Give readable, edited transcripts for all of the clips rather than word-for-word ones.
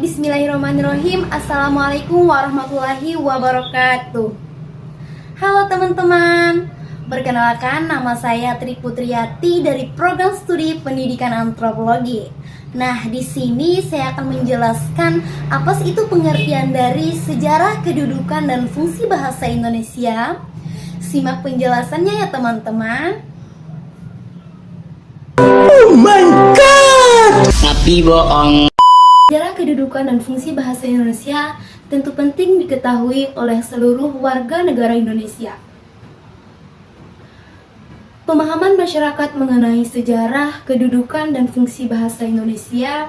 Bismillahirrahmanirrahim. Assalamualaikum warahmatullahi wabarakatuh. Halo teman-teman, perkenalkan nama saya Tri Putriati dari program studi pendidikan antropologi. Nah, di sini saya akan menjelaskan apa sih itu pengertian dari sejarah, kedudukan, dan fungsi bahasa Indonesia. Simak penjelasannya ya teman-teman. Oh my god! Tapi bohong. Sejarah, kedudukan, dan fungsi bahasa Indonesia tentu penting diketahui oleh seluruh warga negara Indonesia. Pemahaman masyarakat mengenai sejarah, kedudukan, dan fungsi bahasa Indonesia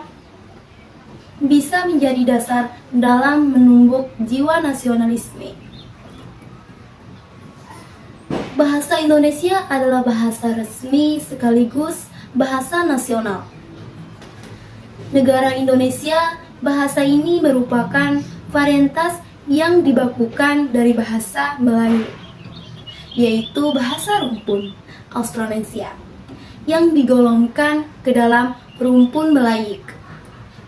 bisa menjadi dasar dalam menumbuk jiwa nasionalisme. Bahasa Indonesia adalah bahasa resmi sekaligus bahasa nasional. Negara Indonesia, bahasa ini merupakan varietas yang dibakukan dari bahasa Melayu, yaitu bahasa rumpun Austronesia, yang digolongkan ke dalam rumpun Melayu.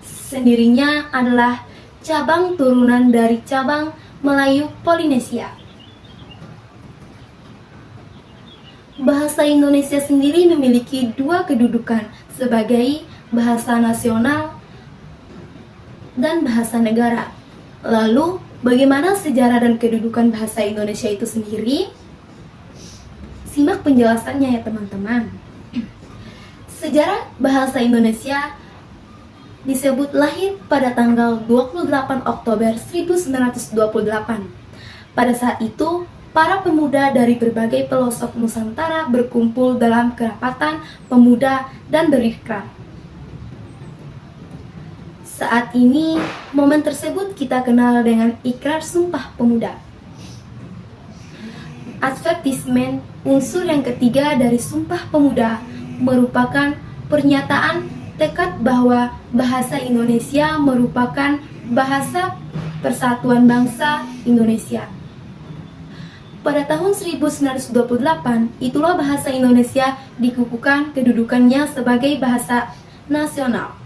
Sendirinya adalah cabang turunan dari cabang Melayu Polinesia. Bahasa Indonesia sendiri memiliki dua kedudukan sebagai bahasa nasional dan bahasa negara. Lalu, bagaimana sejarah dan kedudukan bahasa Indonesia itu sendiri? Simak penjelasannya ya teman-teman. Sejarah bahasa Indonesia disebut lahir pada tanggal 28 Oktober 1928. Pada saat itu, para pemuda dari berbagai pelosok Nusantara berkumpul dalam kerapatan pemuda dan berikrar. Saat ini, momen tersebut kita kenal dengan Ikrar Sumpah Pemuda. Advertisement, unsur yang ketiga dari Sumpah Pemuda, merupakan pernyataan tekad bahwa bahasa Indonesia merupakan bahasa persatuan bangsa Indonesia. Pada tahun 1928, itulah bahasa Indonesia dikukuhkan kedudukannya sebagai bahasa nasional.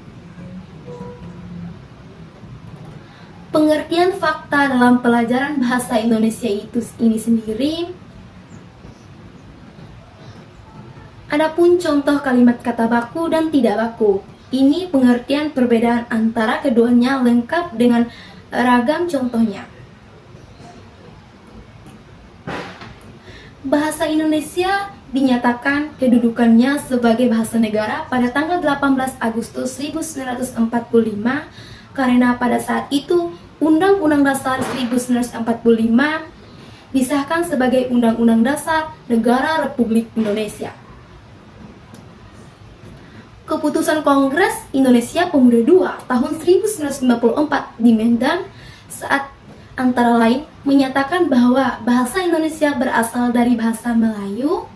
Pengertian fakta dalam pelajaran bahasa Indonesia ini sendiri. Adapun contoh kalimat kata baku dan tidak baku. Ini pengertian perbedaan antara keduanya lengkap dengan ragam contohnya. Bahasa Indonesia dinyatakan kedudukannya sebagai bahasa negara pada tanggal 18 Agustus 1945 karena pada saat itu Undang-Undang Dasar 1945 disahkan sebagai Undang-Undang Dasar Negara Republik Indonesia. Keputusan Kongres Indonesia Pemuda II tahun 1994 di Medan saat antara lain menyatakan bahwa bahasa Indonesia berasal dari bahasa Melayu.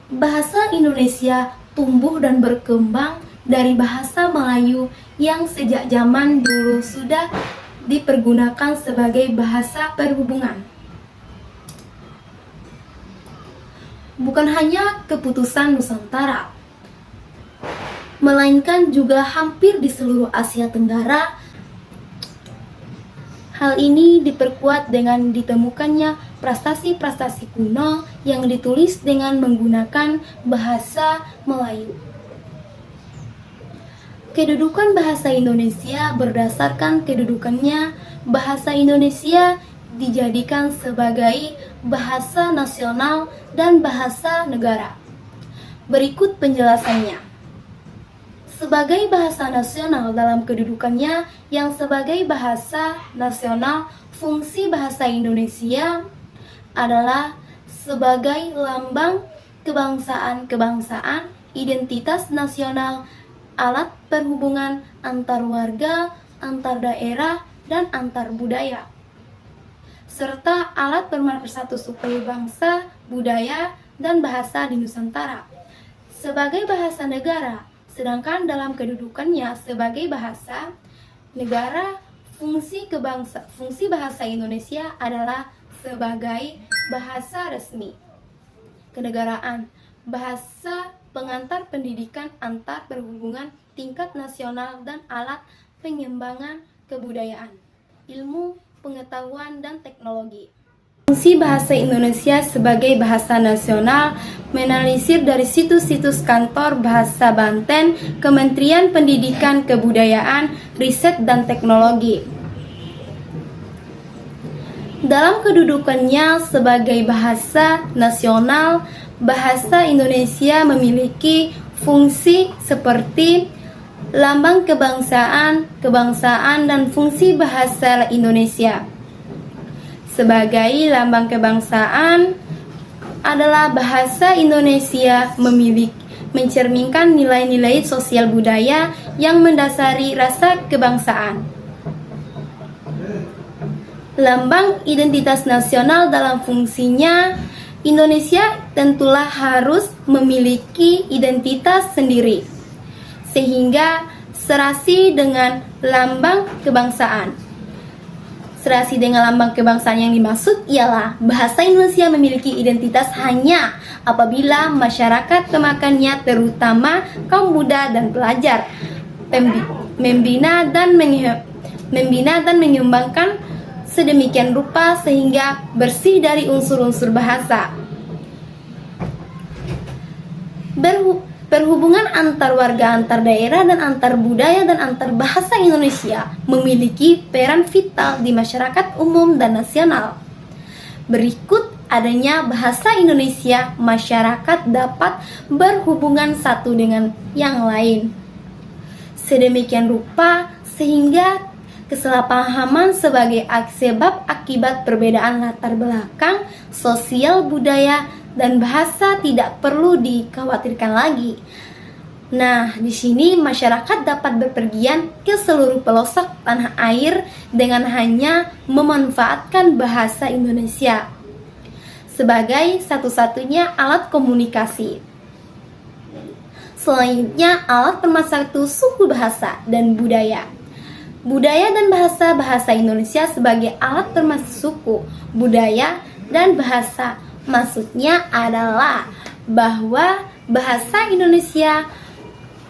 Bahasa Indonesia tumbuh dan berkembang dari bahasa Melayu yang sejak zaman dulu sudah dipergunakan sebagai bahasa perhubungan. Bukan hanya keputusan Nusantara, melainkan juga hampir di seluruh Asia Tenggara. Hal ini diperkuat dengan ditemukannya prastasi-prastasi kuno yang ditulis dengan menggunakan bahasa Melayu. Kedudukan bahasa Indonesia berdasarkan kedudukannya, bahasa Indonesia dijadikan sebagai bahasa nasional dan bahasa negara. Berikut penjelasannya. Sebagai bahasa nasional dalam kedudukannya yang sebagai bahasa nasional, fungsi bahasa Indonesia adalah sebagai lambang kebangsaan-kebangsaan, identitas nasional, alat perhubungan antar warga, antar daerah, dan antar budaya, serta alat pemersatu suku bangsa, budaya, dan bahasa di Nusantara. Sebagai bahasa negara, sedangkan dalam kedudukannya sebagai bahasa negara, fungsi bahasa Indonesia adalah sebagai bahasa resmi kenegaraan, bahasa pengantar pendidikan antar perhubungan tingkat nasional, dan alat pengembangan kebudayaan, ilmu, pengetahuan, dan teknologi. Fungsi bahasa Indonesia sebagai bahasa nasional menelisir dari situs-situs kantor bahasa Banten, Kementerian Pendidikan, Kebudayaan, Riset, dan Teknologi. Dalam kedudukannya sebagai bahasa nasional, bahasa Indonesia memiliki fungsi seperti lambang kebangsaan, dan fungsi bahasa Indonesia. Sebagai lambang kebangsaan adalah bahasa Indonesia mencerminkan nilai-nilai sosial budaya yang mendasari rasa kebangsaan. Lambang identitas nasional dalam fungsinya, Indonesia tentulah harus memiliki identitas sendiri, sehingga serasi dengan lambang kebangsaan. Serasi dengan lambang kebangsaan yang dimaksud ialah bahasa Indonesia memiliki identitas hanya apabila masyarakat pemakannya, terutama kaum muda dan pelajar, membina dan mengembangkan sedemikian rupa sehingga bersih dari unsur-unsur bahasa. Perhubungan antar warga, antar daerah, dan antar budaya dan antar bahasa Indonesia memiliki peran vital di masyarakat umum dan nasional. Berikut adanya bahasa Indonesia, masyarakat dapat berhubungan satu dengan yang lain sedemikian rupa sehingga kesalahpahaman sebagai sebab akibat perbedaan latar belakang sosial, budaya, dan bahasa tidak perlu dikhawatirkan lagi. Nah, di sini masyarakat dapat bepergian ke seluruh pelosok tanah air dengan hanya memanfaatkan bahasa Indonesia sebagai satu-satunya alat komunikasi. Selanjutnya, alat pemersatu suku, bahasa, dan budaya. Budaya dan bahasa Indonesia sebagai alat pemersatu suku, budaya, dan bahasa. Maksudnya adalah bahwa bahasa Indonesia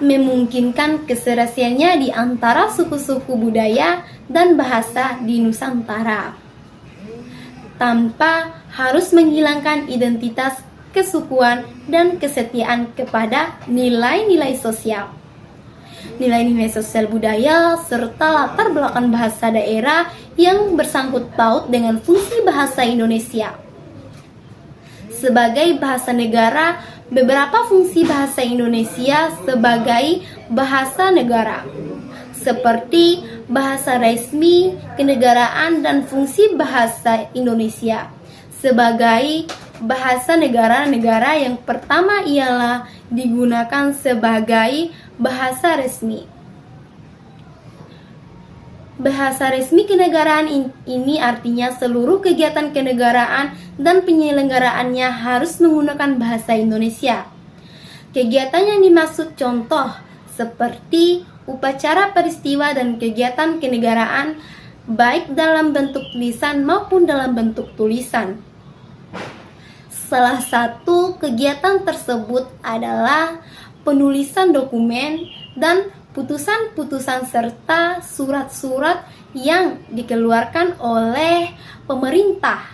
memungkinkan keserasiannya di antara suku-suku budaya dan bahasa di Nusantara, tanpa harus menghilangkan identitas kesukuan dan kesetiaan kepada nilai-nilai sosial. Nilai-nilai sosial budaya serta latar belakang bahasa daerah yang bersangkut paut dengan fungsi bahasa Indonesia. Sebagai bahasa negara, beberapa fungsi bahasa Indonesia sebagai bahasa negara, seperti bahasa resmi, kenegaraan, dan fungsi bahasa Indonesia sebagai bahasa negara-negara yang pertama ialah digunakan sebagai bahasa resmi. Bahasa resmi kenegaraan ini artinya seluruh kegiatan kenegaraan dan penyelenggaraannya harus menggunakan bahasa Indonesia. Kegiatan yang dimaksud contoh seperti upacara peristiwa dan kegiatan kenegaraan baik dalam bentuk lisan maupun dalam bentuk tulisan. Salah satu kegiatan tersebut adalah penulisan dokumen dan putusan-putusan serta surat-surat yang dikeluarkan oleh pemerintah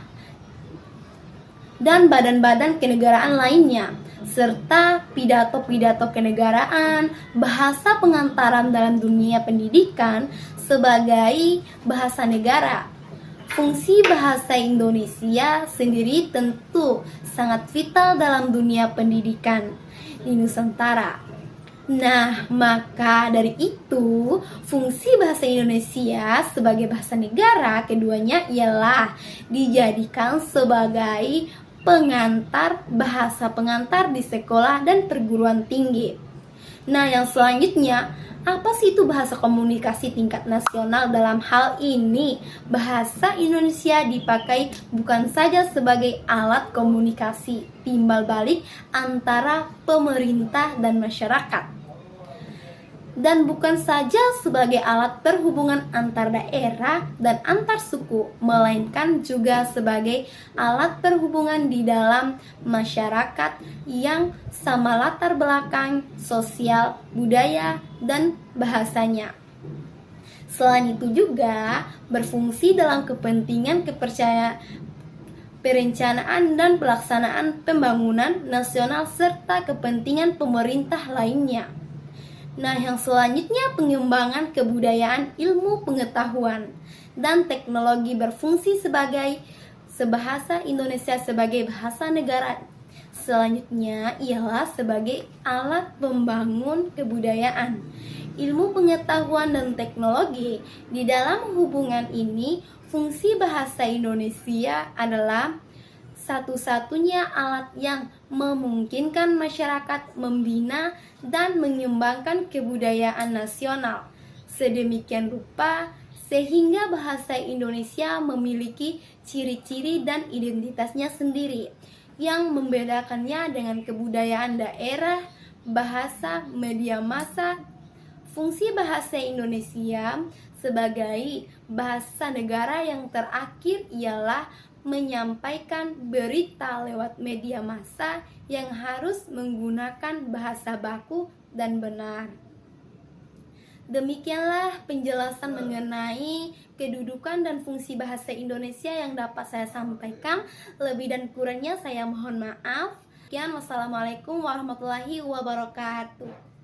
dan badan-badan kenegaraan lainnya, serta pidato-pidato kenegaraan, bahasa pengantaran dalam dunia pendidikan sebagai bahasa negara. Fungsi bahasa Indonesia sendiri tentu sangat vital dalam dunia pendidikan di Nusantara. Nah, maka dari itu, fungsi bahasa Indonesia sebagai bahasa negara keduanya ialah dijadikan sebagai bahasa pengantar di sekolah dan perguruan tinggi. Nah, yang selanjutnya, apa sih itu bahasa komunikasi tingkat nasional? Dalam hal ini, bahasa Indonesia dipakai bukan saja sebagai alat komunikasi timbal balik antara pemerintah dan masyarakat, dan bukan saja sebagai alat perhubungan antar daerah dan antar suku, melainkan juga sebagai alat perhubungan di dalam masyarakat yang sama latar belakang sosial, budaya, dan bahasanya. Selain itu juga berfungsi dalam kepentingan perencanaan dan pelaksanaan pembangunan nasional serta kepentingan pemerintah lainnya. Nah, yang selanjutnya pengembangan kebudayaan, ilmu pengetahuan dan teknologi berfungsi sebagai bahasa Indonesia sebagai bahasa negara. Selanjutnya ialah sebagai alat pembangun kebudayaan, ilmu pengetahuan dan teknologi. Di dalam hubungan ini, fungsi bahasa Indonesia adalah satu-satunya alat yang memungkinkan masyarakat membina dan mengembangkan kebudayaan nasional. Sedemikian rupa sehingga bahasa Indonesia memiliki ciri-ciri dan identitasnya sendiri yang membedakannya dengan kebudayaan daerah, bahasa, media massa. Fungsi bahasa Indonesia sebagai bahasa negara yang terakhir ialah menyampaikan berita lewat media massa yang harus menggunakan bahasa baku dan benar. Demikianlah penjelasan mengenai kedudukan dan fungsi bahasa Indonesia yang dapat saya sampaikan. Lebih dan kurangnya saya mohon maaf. Sekian, wassalamualaikum warahmatullahi wabarakatuh.